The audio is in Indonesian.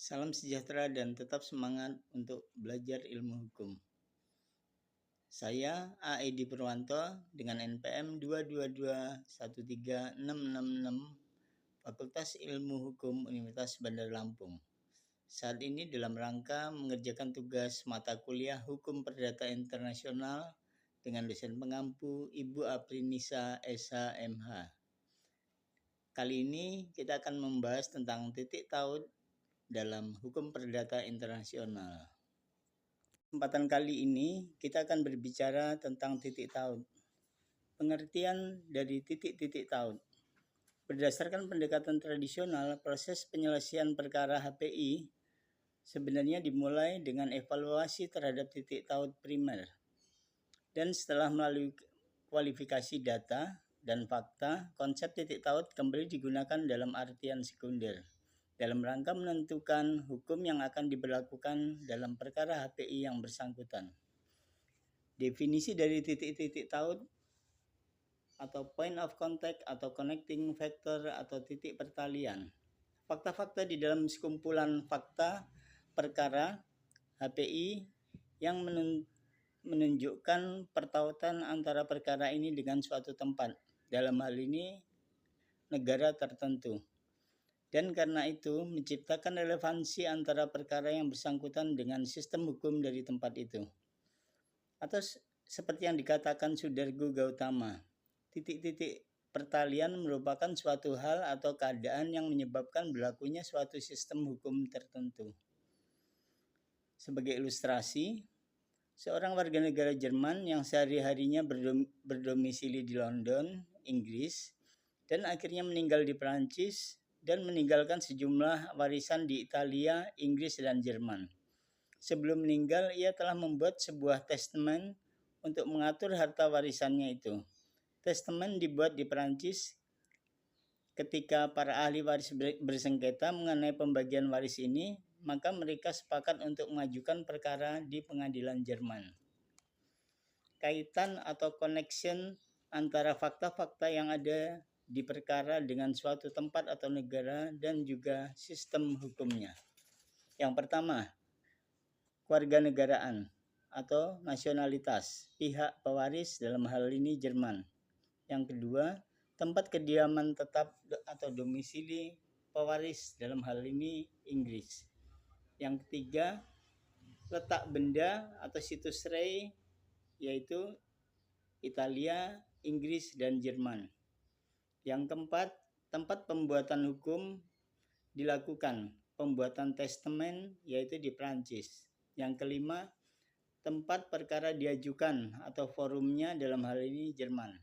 Salam sejahtera dan tetap semangat untuk belajar ilmu hukum. Saya A. Edi Purwanto dengan NPM 222136666 Fakultas Ilmu Hukum Universitas Bandar Lampung. Saat ini dalam rangka mengerjakan tugas mata kuliah Hukum Perdata Internasional dengan dosen pengampu Ibu Aprinisa SH MH. Kali ini kita akan membahas tentang titik taut dalam hukum perdata internasional. Kesempatan kali ini kita akan berbicara tentang titik taut. Pengertian dari titik-titik taut. Berdasarkan pendekatan tradisional, proses penyelesaian perkara HPI sebenarnya dimulai dengan evaluasi terhadap titik taut primer. Dan setelah melalui kualifikasi data dan fakta, konsep titik taut kembali digunakan dalam artian sekunder dalam rangka menentukan hukum yang akan diberlakukan dalam perkara HPI yang bersangkutan. Definisi dari titik-titik taut atau point of contact atau connecting factor atau titik pertalian. Fakta-fakta di dalam sekumpulan fakta perkara HPI yang menunjukkan pertautan antara perkara ini dengan suatu tempat, dalam hal ini negara tertentu. Dan karena itu menciptakan relevansi antara perkara yang bersangkutan dengan sistem hukum dari tempat itu. Atau seperti yang dikatakan Sudargo Gautama, titik-titik pertalian merupakan suatu hal atau keadaan yang menyebabkan berlakunya suatu sistem hukum tertentu. Sebagai ilustrasi, seorang warga negara Jerman yang sehari-harinya berdomisili di London, Inggris, dan akhirnya meninggal di Perancis dan meninggalkan sejumlah warisan di Italia, Inggris, dan Jerman. Sebelum meninggal, ia telah membuat sebuah testament untuk mengatur harta warisannya itu. Testament dibuat di Perancis ketika para ahli waris bersengketa mengenai pembagian waris ini, maka mereka sepakat untuk mengajukan perkara di pengadilan Jerman. Kaitan atau connection antara fakta-fakta yang ada di perkara dengan suatu tempat atau negara dan juga sistem hukumnya. Yang pertama, kewarganegaraan atau nasionalitas pihak pewaris dalam hal ini Jerman. Yang kedua, tempat kediaman tetap atau domisili pewaris dalam hal ini Inggris. Yang ketiga, letak benda atau situs rei yaitu Italia, Inggris, dan Jerman. Yang keempat, tempat pembuatan hukum dilakukan, pembuatan testament yaitu di Prancis. Yang kelima, tempat perkara diajukan atau forumnya dalam hal ini Jerman.